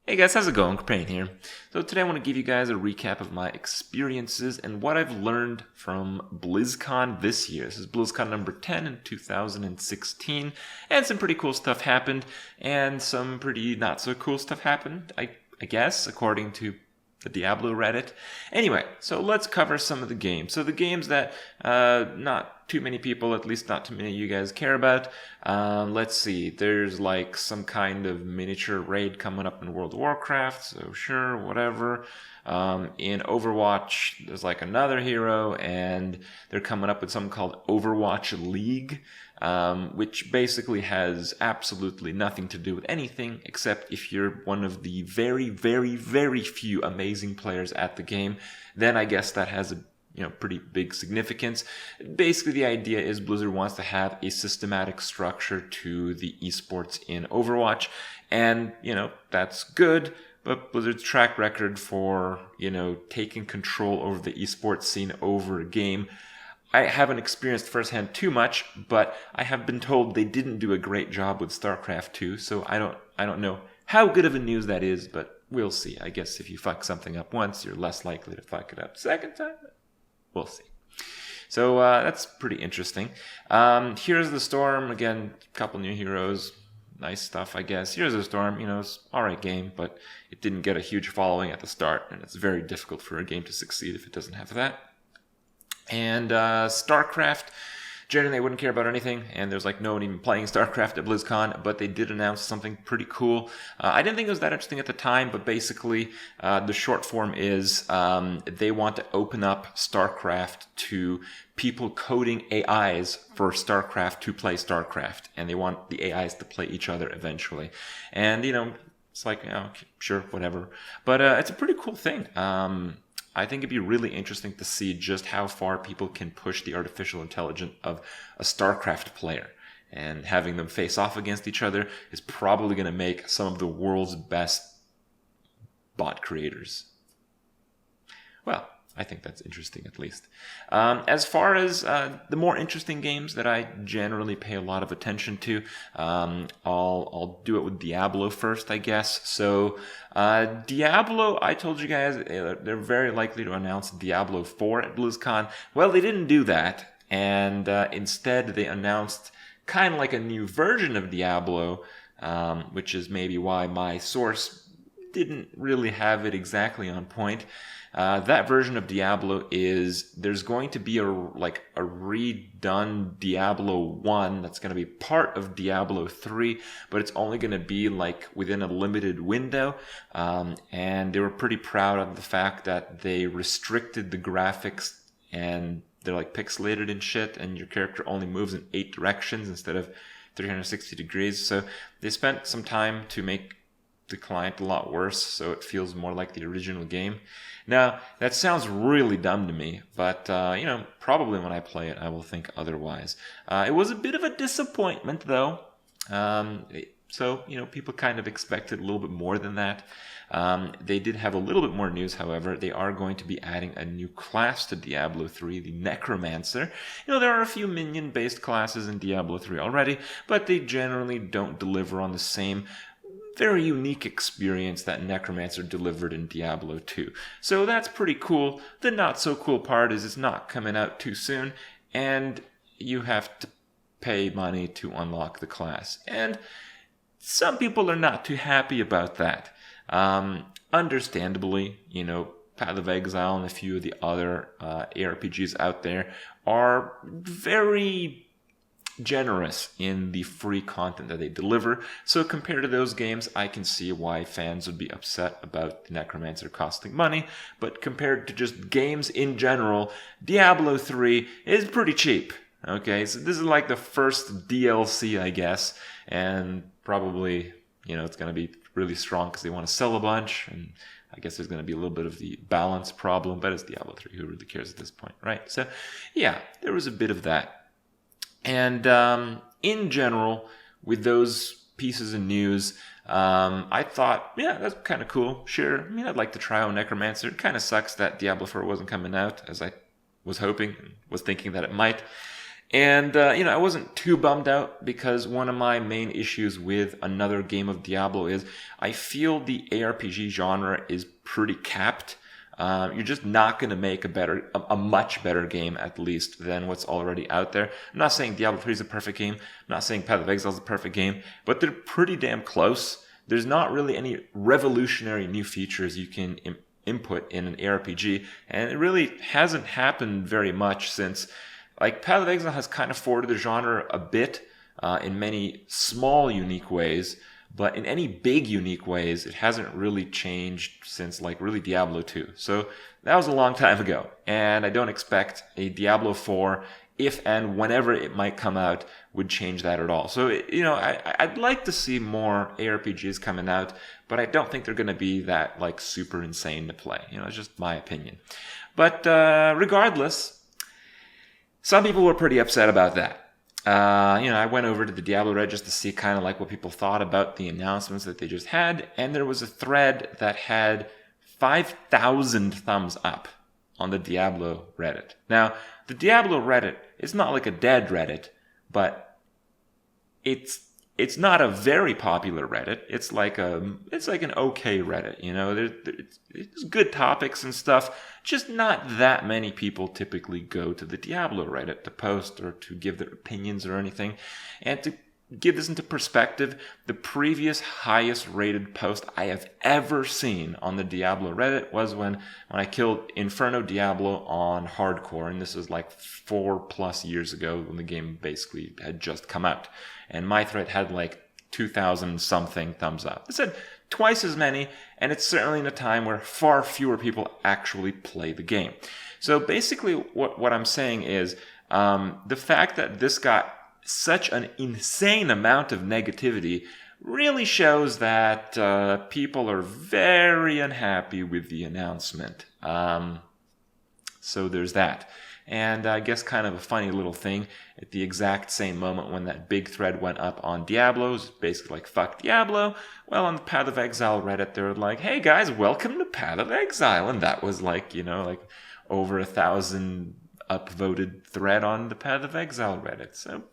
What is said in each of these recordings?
Hey guys, how's it going? Kripparrian here. So today I want to give you guys a recap of my experiences and what I've learned from BlizzCon this year. This is BlizzCon number 10 in 2016, and some pretty cool stuff happened, and some pretty not so cool stuff happened, I guess, according to the Diablo Reddit. Anyway, so let's cover some of the games. So the games that not too many people, at least not too many of you guys, care about. Let's see, there's like some kind of miniature raid coming up in World of Warcraft, so sure, whatever. In Overwatch, there's like another hero, and they're coming up with something called Overwatch League, which basically has absolutely nothing to do with anything, except if you're one of the very, very, very few amazing players at the game, then I guess that has a pretty big significance. Basically, the idea is Blizzard wants to have a systematic structure to the esports in Overwatch, and, that's good. But Blizzard's track record for, taking control over the esports scene over a game, I haven't experienced firsthand too much, but I have been told they didn't do a great job with Starcraft 2, so I don't know how good of a news that is, but we'll see. I guess if you fuck something up once, you're less likely to fuck it up second time. We'll see. So that's pretty interesting. Here's the Storm. Again, a couple new heroes. Nice stuff, I guess. Here's the Storm. It's an alright game, but it didn't get a huge following at the start, and it's very difficult for a game to succeed if it doesn't have that. And Starcraft, generally they wouldn't care about anything, and there's no one even playing Starcraft at BlizzCon, but they did announce something pretty cool. I didn't think it was that interesting at the time, but basically the short form is they want to open up Starcraft to people coding AIs for Starcraft to play Starcraft, and they want the AIs to play each other eventually. And, it's sure, whatever. But it's a pretty cool thing. I think it'd be really interesting to see just how far people can push the artificial intelligence of a StarCraft player. And having them face off against each other is probably going to make some of the world's best bot creators. Well, I think that's interesting, at least. As far as the more interesting games that I generally pay a lot of attention to, I'll do it with Diablo first, I guess. So Diablo, I told you guys they're very likely to announce Diablo 4 at BlizzCon. Well, they didn't do that, and instead they announced kind of like a new version of Diablo, which is maybe why my source didn't really have it exactly on point. That version of Diablo is, there's going to be a redone Diablo 1 that's going to be part of Diablo 3, but it's only going to be within a limited window. And they were pretty proud of the fact that they restricted the graphics, and they're pixelated and shit, and your character only moves in 8 directions instead of 360 degrees. So they spent some time to make the client a lot worse, so it feels more like the original game. Now, that sounds really dumb to me, but, probably when I play it, I will think otherwise. It was a bit of a disappointment, though. So, people kind of expected a little bit more than that. They did have a little bit more news, however. They are going to be adding a new class to Diablo 3, the Necromancer. There are a few minion-based classes in Diablo 3 already, but they generally don't deliver on the same very unique experience that Necromancer delivered in Diablo 2. So that's pretty cool. The not so cool part is it's not coming out too soon, and you have to pay money to unlock the class. And some people are not too happy about that. Understandably, Path of Exile and a few of the other ARPGs out there are very generous in the free content that they deliver. So compared to those games, I can see why fans would be upset about the Necromancer costing money. But compared to just games in general, Diablo 3 is pretty cheap. Okay, so this is the first DLC, I guess. And probably, it's going to be really strong because they want to sell a bunch. And I guess there's going to be a little bit of the balance problem. But it's Diablo 3. Who really cares at this point, right? So, yeah, there was a bit of that. And in general, with those pieces of news, I thought, yeah, that's kind of cool. Sure, I'd like to try out Necromancer. It kind of sucks that Diablo 4 wasn't coming out, as I was hoping and was thinking that it might. And, I wasn't too bummed out because one of my main issues with another game of Diablo is I feel the ARPG genre is pretty capped. You're just not going to make a much better game, at least, than what's already out there. I'm not saying Diablo 3 is a perfect game. I'm not saying Path of Exile is a perfect game, but they're pretty damn close. There's not really any revolutionary new features you can input in an ARPG, and it really hasn't happened very much since. Like, Path of Exile has kind of forwarded the genre a bit in many small, unique ways, but in any big, unique ways, it hasn't really changed since, like, really Diablo 2. So that was a long time ago, and I don't expect a Diablo 4, if and whenever it might come out, would change that at all. So, I'd like to see more ARPGs coming out, but I don't think they're going to be that, like, super insane to play. It's just my opinion. But regardless, some people were pretty upset about that. I went over to the Diablo Reddit just to see kind of like what people thought about the announcements that they just had, and there was a thread that had 5,000 thumbs up on the Diablo Reddit. Now, the Diablo Reddit is not like a dead Reddit, but it's not a very popular Reddit. It's like an okay Reddit. There's good topics and stuff. Just not that many people typically go to the Diablo Reddit to post or to give their opinions or anything. And to give this into perspective, the previous highest rated post I have ever seen on the Diablo Reddit was when I killed Inferno Diablo on hardcore, and this was like 4+ years ago when the game basically had just come out. And my thread had like 2,000 something thumbs up. It said twice as many, and it's certainly in a time where far fewer people actually play the game. So basically what I'm saying is the fact that this got such an insane amount of negativity really shows that people are very unhappy with the announcement. So there's that. And I guess kind of a funny little thing, at the exact same moment when that big thread went up on Diablo, it's basically like, fuck Diablo. Well, on the Path of Exile Reddit, they were like, hey guys, welcome to Path of Exile. And that was like, like over 1,000 upvoted thread on the Path of Exile Reddit. So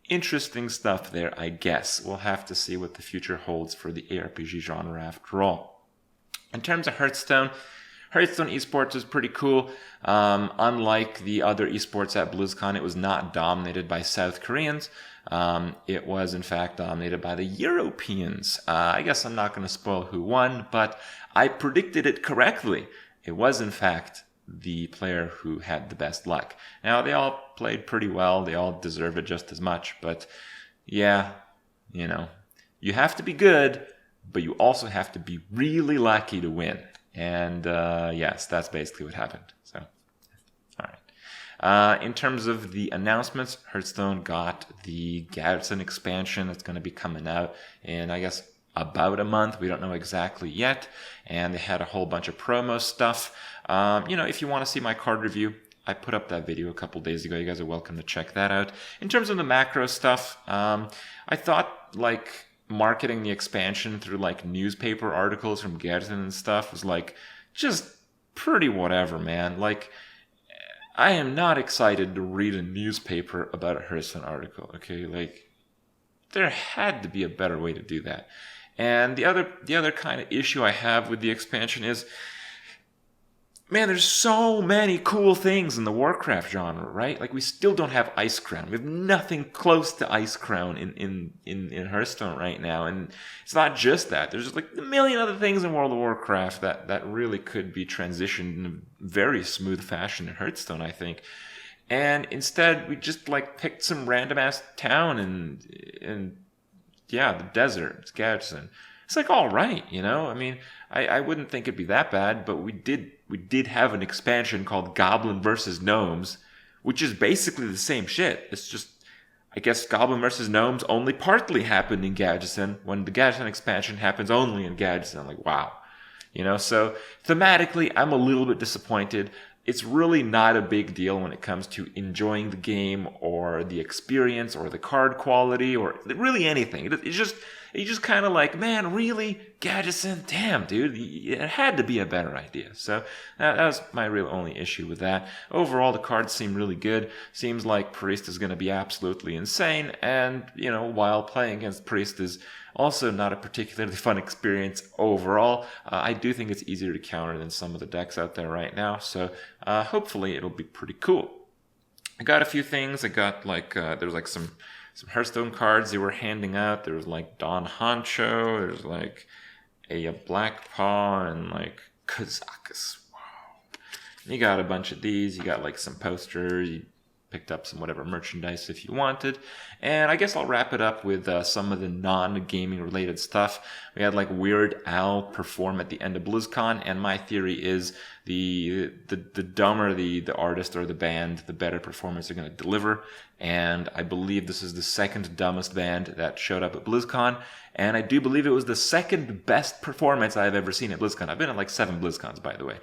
interesting stuff there, I guess. We'll have to see what the future holds for the ARPG genre after all. In terms of Hearthstone esports is pretty cool. Unlike the other esports at BlizzCon, it was not dominated by South Koreans. It was, in fact, dominated by the Europeans. I guess I'm not going to spoil who won, but I predicted it correctly. It was, in fact, the player who had the best luck. Now, they all played pretty well. They all deserve it just as much. But, yeah, you have to be good, but you also have to be really lucky to win. And yes, that's basically what happened. So, all right. In terms of the announcements, Hearthstone got the Garrison expansion that's going to be coming out in, I guess, about a month. We don't know exactly yet. And they had a whole bunch of promo stuff. If you want to see my card review, I put up that video a couple days ago. You guys are welcome to check that out. In terms of the macro stuff, I thought, like, marketing the expansion through like newspaper articles from Garrison and stuff was like just pretty whatever, man. Like, I am not excited to read a newspaper about a Hearthstone article. Okay, like there had to be a better way to do that. And the other kind of issue I have with the expansion is, man, there's so many cool things in the Warcraft genre, right? Like, we still don't have Ice Crown. We have nothing close to Ice Crown in Hearthstone right now. And it's not just that. There's like a million other things in World of Warcraft that really could be transitioned in a very smooth fashion in Hearthstone, I think. And instead, we just like picked some random ass town and yeah, the desert. It's Gadsden. It's like, all right, I mean, I wouldn't think it'd be that bad, but we did have an expansion called Goblin versus Gnomes, which is basically the same shit. It's just, I guess, Goblin versus Gnomes only partly happened in Gadsden, when the Gadsden expansion happens only in Gadsden. Like, wow. So thematically, I'm a little bit disappointed. It's really not a big deal when it comes to enjoying the game or the experience or the card quality or really anything. you just kind of like, man, really? Gadgetzan? Damn, dude, it had to be a better idea. So that was my real only issue with that. Overall, the cards seem really good. Seems like Priest is going to be absolutely insane, and, while playing against Priest is also not a particularly fun experience overall, I do think it's easier to counter than some of the decks out there right now, so hopefully it'll be pretty cool. I got a few things. I got there's like some Hearthstone cards they were handing out. There was like Don Honcho, there's like a Black Paw, and like Kazakus. Wow. You got a bunch of these. You got like some posters. You picked up some whatever merchandise if you wanted. And I guess I'll wrap it up with some of the non-gaming related stuff. We had like Weird Al perform at the end of BlizzCon, and my theory is the dumber the artist or the band, the better performance they're going to deliver. And I believe this is the second dumbest band that showed up at BlizzCon, and I do believe it was the second best performance I've ever seen at BlizzCon. I've been at like 7 BlizzCons, by the way.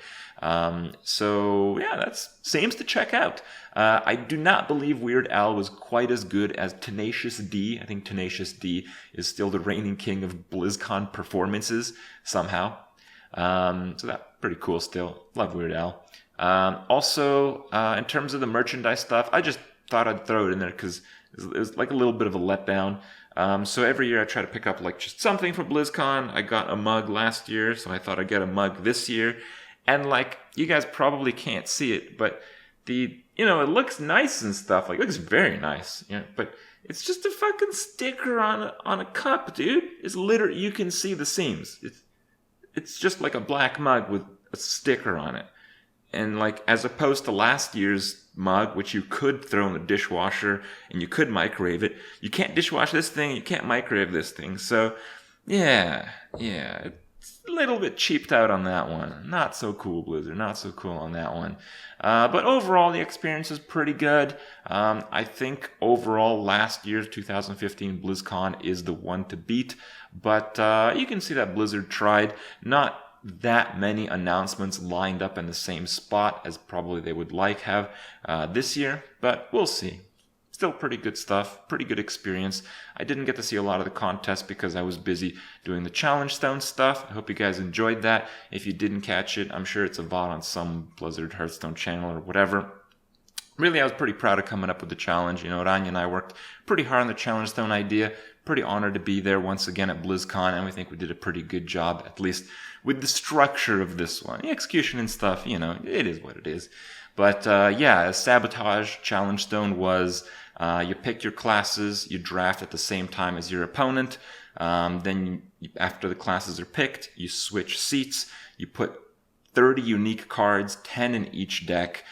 So yeah, that seems to check out. I do not believe Weird Al was quite as good as Tenacious D. I think Tenacious D is still the reigning king of BlizzCon performances somehow. So that's pretty cool still. Love Weird Al. Also, in terms of the merchandise stuff, I just thought I'd throw it in there because it was like a little bit of a letdown. So every year I try to pick up like just something from BlizzCon. I got a mug last year, so I thought I'd get a mug this year. And like, you guys probably can't see it, but it looks nice and stuff. Like, it looks very nice. But it's just a fucking sticker on a cup, dude. It's literally, you can see the seams. It's just like a black mug with a sticker on it. And like, as opposed to last year's mug, which you could throw in the dishwasher and you could microwave it, you can't dishwash this thing, you can't microwave this thing. So yeah, it's a little bit cheaped out on that one. Not so cool, Blizzard, not so cool on that one. But overall, the experience is pretty good. I think overall, last year's 2015 BlizzCon is the one to beat. But you can see that Blizzard tried. Not that many announcements lined up in the same spot as probably they would have this year, but we'll see. Still pretty good stuff, pretty good experience. I didn't get to see a lot of the contest because I was busy doing the Challenge Stone stuff. I hope you guys enjoyed that. If you didn't catch it, I'm sure it's a VOD on some Blizzard Hearthstone channel or whatever. Really, I was pretty proud of coming up with the challenge. Rania and I worked pretty hard on the Challenge Stone idea. Pretty honored to be there once again at BlizzCon, and we think we did a pretty good job, at least with the structure of this one. The execution and stuff, it is what it is. But Sabotage Challenge Stone was you pick your classes, you draft at the same time as your opponent. Then after the classes are picked, you switch seats. You put 30 unique cards, 10 in each deck.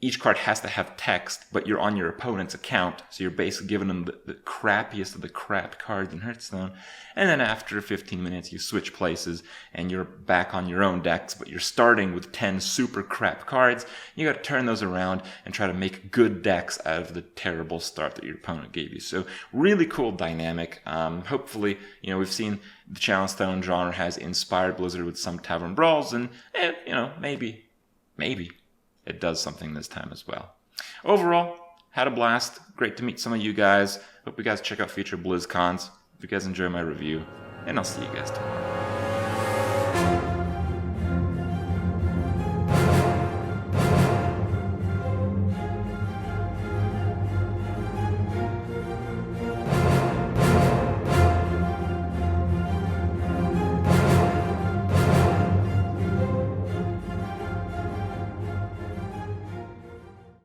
Each card has to have text, but you're on your opponent's account, so you're basically giving them the crappiest of the crap cards in Hearthstone. And then after 15 minutes, you switch places, and you're back on your own decks, but you're starting with 10 super crap cards. You gotta turn those around and try to make good decks out of the terrible start that your opponent gave you. So really cool dynamic. Hopefully, we've seen the Challenge Stone genre has inspired Blizzard with some Tavern Brawls, and, maybe it does something this time as well. Overall, had a blast. Great to meet some of you guys. Hope you guys check out future BlizzCons. If you guys enjoy my review, and I'll see you guys tomorrow.